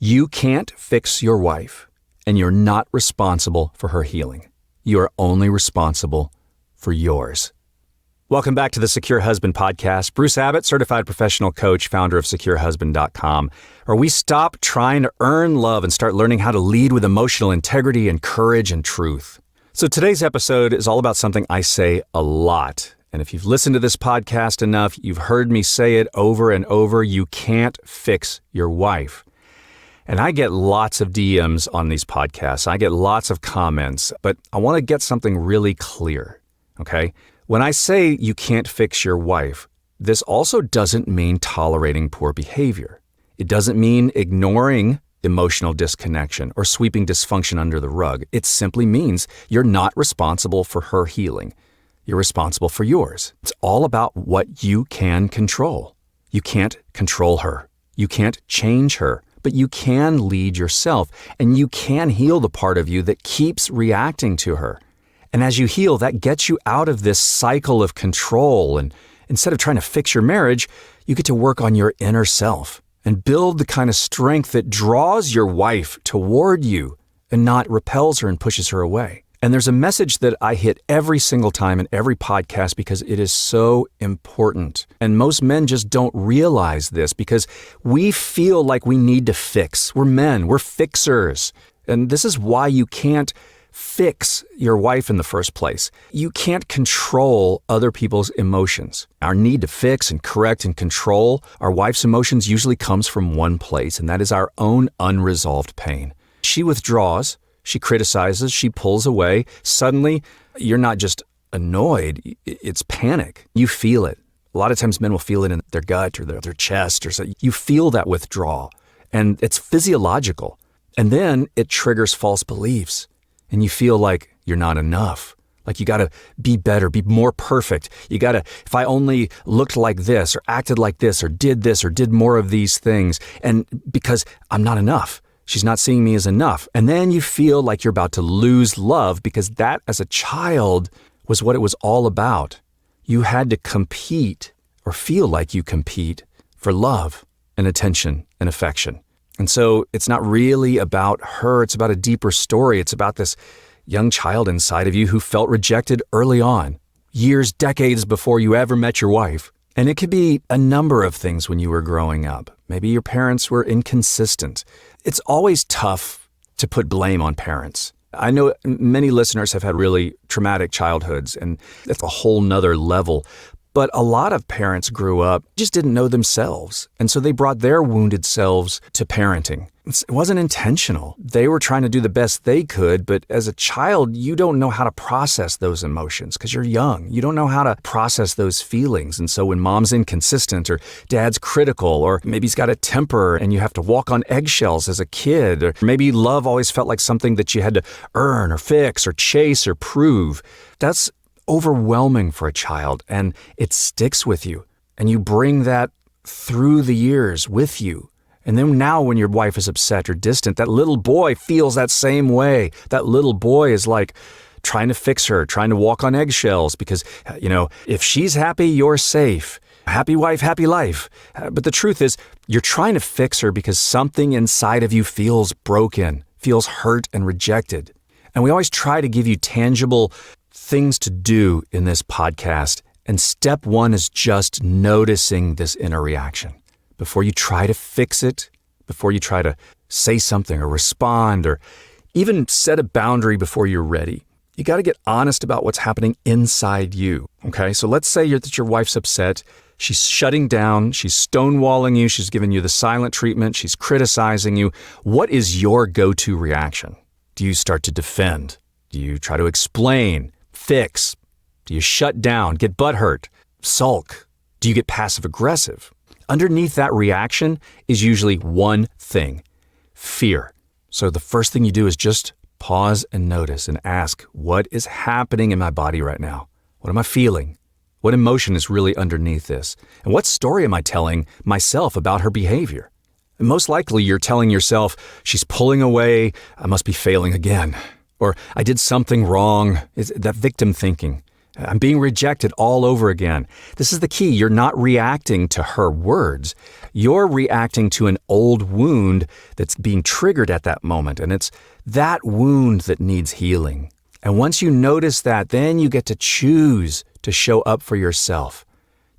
You can't fix your wife, and you're not responsible for her healing. You are only responsible for yours. Welcome back to the Secure Husband Podcast. Bruce Abbott, certified professional coach, founder of SecureHusband.com, where we stop trying to earn love and start learning how to lead with emotional integrity and courage and truth. So today's episode is all about something I say a lot. And if you've listened to this podcast enough, you've heard me say it over and over. You can't fix your wife. And I get lots of DMs on these podcasts. I get lots of comments, but I want to get something really clear, okay? When I say you can't fix your wife, this also doesn't mean tolerating poor behavior. It doesn't mean ignoring emotional disconnection or sweeping dysfunction under the rug. It simply means you're not responsible for her healing. You're responsible for yours. It's all about what you can control. You can't control her. You can't change her, but you can lead yourself, and you can heal the part of you that keeps reacting to her. And as you heal, that gets you out of this cycle of control. And instead of trying to fix your marriage, you get to work on your inner self and build the kind of strength that draws your wife toward you and not repels her and pushes her away. And there's a message that I hit every single time in every podcast because it is so important. And most men just don't realize this because we feel like we need to fix. We're men. We're fixers. And this is why you can't fix your wife in the first place. You can't control other people's emotions. Our need to fix and correct and control our wife's emotions usually comes from one place, and that is our own unresolved pain. She withdraws, she criticizes, she pulls away. Suddenly, you're not just annoyed, it's panic. You feel it. A lot of times men will feel it in their gut or their chest or so. You feel that withdrawal, and it's physiological. And then it triggers false beliefs. And you feel like you're not enough, like you got to be better, be more perfect. You got to, if I only looked like this or acted like this or did more of these things, and because I'm not enough, she's not seeing me as enough. And then you feel like you're about to lose love because that as a child was what it was all about. You had to compete or feel like you compete for love and attention and affection. And so it's not really about her. It's about a deeper story. It's about this young child inside of you who felt rejected early on, years, decades before you ever met your wife. And it could be a number of things when you were growing up. Maybe your parents were inconsistent. It's always tough to put blame on parents. I know many listeners have had really traumatic childhoods, and that's a whole nother level. But a lot of parents grew up, just didn't know themselves. And so they brought their wounded selves to parenting. It wasn't intentional. They were trying to do the best they could, but as a child, you don't know how to process those emotions because you're young. You don't know how to process those feelings. And so when mom's inconsistent or dad's critical, or maybe he's got a temper and you have to walk on eggshells as a kid, or maybe love always felt like something that you had to earn or fix or chase or prove, that's overwhelming for a child, and it sticks with you, and you bring that through the years with you. And then now when your wife is upset or distant, that little boy feels that same way. That little boy is like trying to fix her, trying to walk on eggshells because, if she's happy, you're safe. Happy wife, happy life. But the truth is, you're trying to fix her because something inside of you feels broken, feels hurt and rejected. And we always try to give you tangible things to do in this podcast. And step one is just noticing this inner reaction. Before you try to fix it, before you try to say something or respond or even set a boundary before you're ready, you got to get honest about what's happening inside you. Okay, so let's say that your wife's upset. She's shutting down. She's stonewalling you. She's giving you the silent treatment. She's criticizing you. What is your go-to reaction? Do you start to defend? Do you try to explain? Fix? Do you shut down, get butthurt, sulk? Do you get passive-aggressive? Underneath that reaction is usually one thing: fear. So the first thing you do is just pause and notice and ask, what is happening in my body right now? What am I feeling? What emotion is really underneath this? And what story am I telling myself about her behavior? And most likely you're telling yourself, she's pulling away, I must be failing again. Or I did something wrong. It's that victim thinking. I'm being rejected all over again. This is the key. You're not reacting to her words. You're reacting to an old wound that's being triggered at that moment. And it's that wound that needs healing. And once you notice that, then you get to choose to show up for yourself.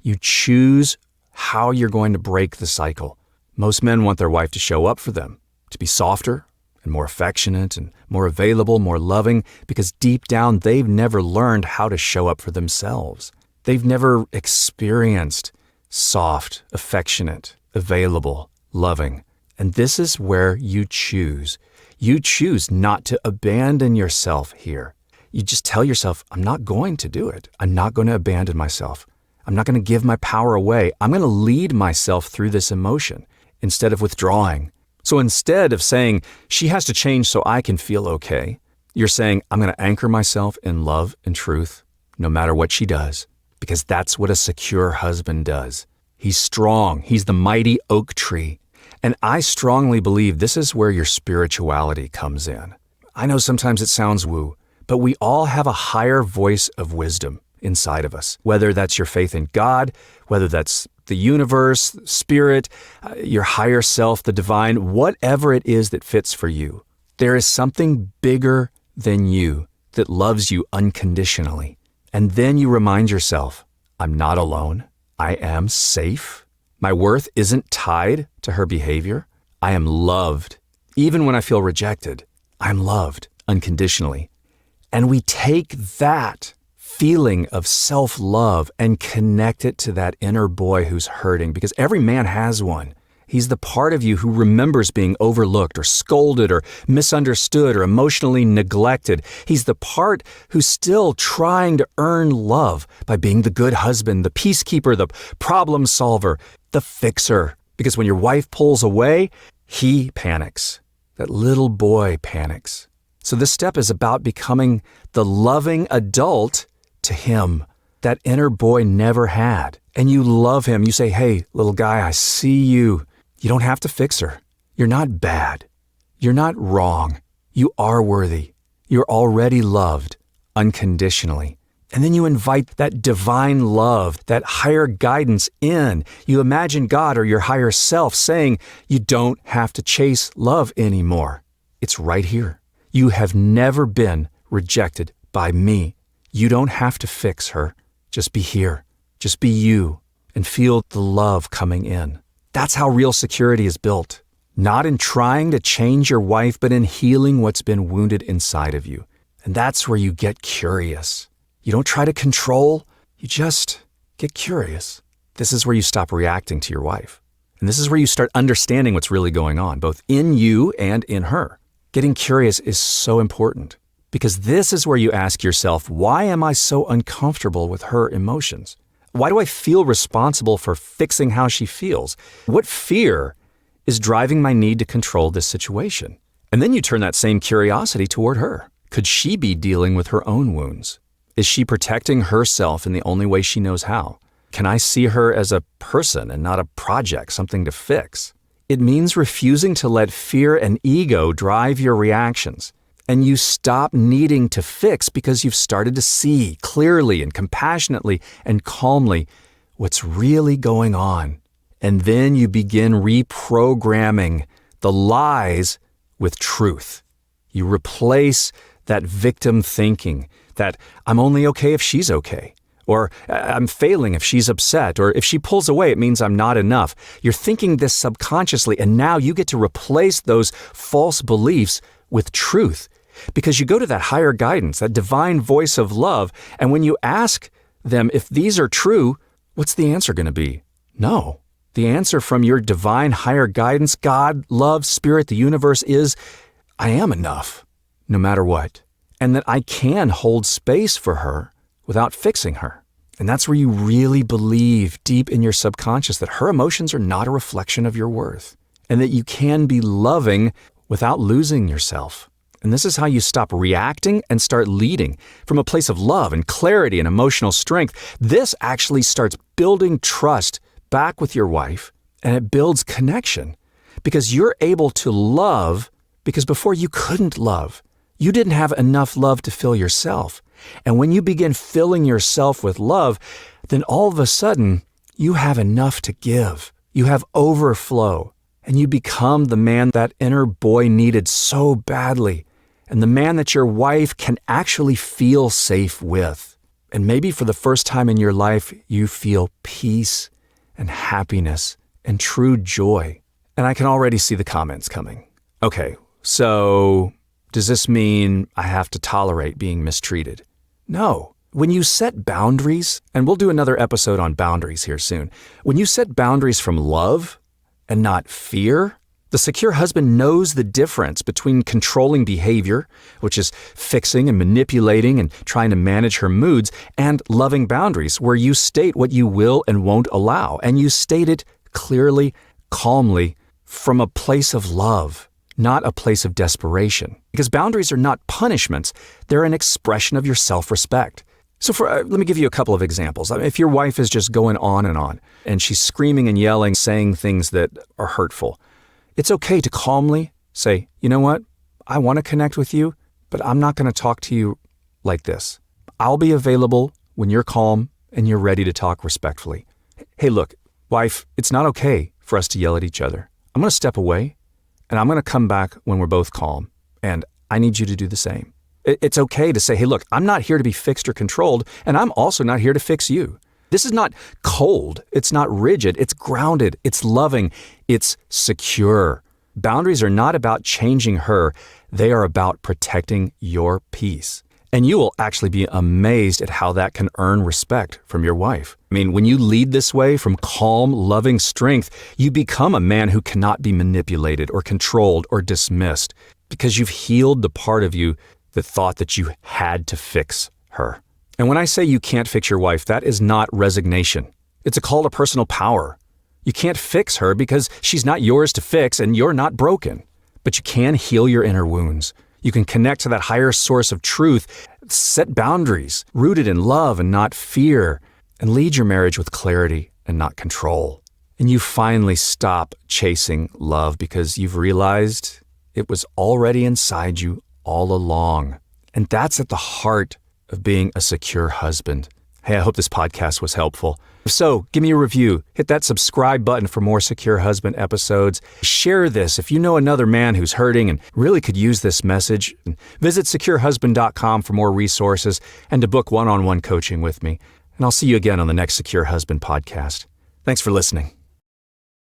You choose how you're going to break the cycle. Most men want their wife to show up for them, to be softer and more affectionate and more available, more loving, because deep down they've never learned how to show up for themselves. They've never experienced soft, affectionate, available, loving. And this is where you choose. You choose not to abandon yourself here. You just tell yourself, I'm not going to do it. I'm not going to abandon myself. I'm not going to give my power away. I'm going to lead myself through this emotion instead of withdrawing. So instead of saying, she has to change so I can feel okay, you're saying, I'm going to anchor myself in love and truth, no matter what she does, because that's what a secure husband does. He's strong. He's the mighty oak tree. And I strongly believe this is where your spirituality comes in. I know sometimes it sounds woo, but we all have a higher voice of wisdom inside of us, whether that's your faith in God, whether that's the universe, spirit, your higher self, the divine, whatever it is that fits for you. There is something bigger than you that loves you unconditionally. And then you remind yourself, I'm not alone. I am safe. My worth isn't tied to her behavior. I am loved. Even when I feel rejected, I'm loved unconditionally. And we take that feeling of self-love and connect it to that inner boy who's hurting, because every man has one. He's the part of you who remembers being overlooked or scolded or misunderstood or emotionally neglected. He's the part who's still trying to earn love by being the good husband, the peacekeeper, the problem solver, the fixer. Because when your wife pulls away, he panics. That little boy panics. So this step is about becoming the loving adult to him that inner boy never had. And you love him. You say, hey, little guy, I see you. You don't have to fix her. You're not bad. You're not wrong. You are worthy. You're already loved unconditionally. And then you invite that divine love, that higher guidance in. You imagine God or your higher self saying, you don't have to chase love anymore. It's right here. You have never been rejected by me. You don't have to fix her. Just be here. Just be you and feel the love coming in. That's how real security is built. Not in trying to change your wife, but in healing what's been wounded inside of you. And that's where you get curious. You don't try to control. You just get curious. This is where you stop reacting to your wife. And this is where you start understanding what's really going on, both in you and in her. Getting curious is so important because this is where you ask yourself, why am I so uncomfortable with her emotions? Why do I feel responsible for fixing how she feels? What fear is driving my need to control this situation? And then you turn that same curiosity toward her. Could she be dealing with her own wounds? Is she protecting herself in the only way she knows how? Can I see her as a person and not a project, something to fix? It means refusing to let fear and ego drive your reactions. And you stop needing to fix because you've started to see clearly and compassionately and calmly what's really going on. And then you begin reprogramming the lies with truth. You replace that victim thinking that I'm only okay if she's okay, or I'm failing if she's upset, or if she pulls away, it means I'm not enough. You're thinking this subconsciously, and now you get to replace those false beliefs with truth. Because you go to that higher guidance, that divine voice of love, and when you ask them if these are true, what's the answer going to be? No. The answer from your divine higher guidance, God, love, spirit, the universe is, I am enough, no matter what, and that I can hold space for her without fixing her. And that's where you really believe deep in your subconscious that her emotions are not a reflection of your worth, and that you can be loving without losing yourself. And this is how you stop reacting and start leading from a place of love and clarity and emotional strength. This actually starts building trust back with your wife, and it builds connection because you're able to love because before you couldn't love. You didn't have enough love to fill yourself. And when you begin filling yourself with love, then all of a sudden, you have enough to give. You have overflow, and you become the man that inner boy needed so badly, and the man that your wife can actually feel safe with. And maybe for the first time in your life, you feel peace and happiness and true joy. And I can already see the comments coming. Okay, so does this mean I have to tolerate being mistreated? No. When you set boundaries, and we'll do another episode on boundaries here soon, when you set boundaries from love and not fear, the secure husband knows the difference between controlling behavior, which is fixing and manipulating and trying to manage her moods, and loving boundaries, where you state what you will and won't allow, and you state it clearly, calmly, from a place of love, not a place of desperation. Because boundaries are not punishments, they're an expression of your self-respect. So let me give you a couple of examples. If your wife is just going on, and she's screaming and yelling, saying things that are hurtful, it's okay to calmly say, you know what? I want to connect with you, but I'm not going to talk to you like this. I'll be available when you're calm and you're ready to talk respectfully. Hey, look, wife, it's not okay for us to yell at each other. I'm going to step away, and I'm going to come back when we're both calm, and I need you to do the same. It's okay to say, hey, look, I'm not here to be fixed or controlled, and I'm also not here to fix you. This is not cold. It's not rigid. It's grounded. It's loving. It's secure. Boundaries are not about changing her. They are about protecting your peace. And you will actually be amazed at how that can earn respect from your wife. I mean, when you lead this way from calm, loving strength, you become a man who cannot be manipulated or controlled or dismissed because you've healed the part of you that thought that you had to fix her. And when I say you can't fix your wife, that is not resignation. It's a call to personal power. You can't fix her because she's not yours to fix and you're not broken. But you can heal your inner wounds. You can connect to that higher source of truth, set boundaries rooted in love and not fear, and lead your marriage with clarity and not control. And you finally stop chasing love because you've realized it was already inside you all along. And that's at the heart of being a secure husband. Hey, I hope this podcast was helpful. If so, give me a review. Hit that subscribe button for more Secure Husband episodes. Share this if you know another man who's hurting and really could use this message. Visit securehusband.com for more resources and to book one-on-one coaching with me. And I'll see you again on the next Secure Husband podcast. Thanks for listening.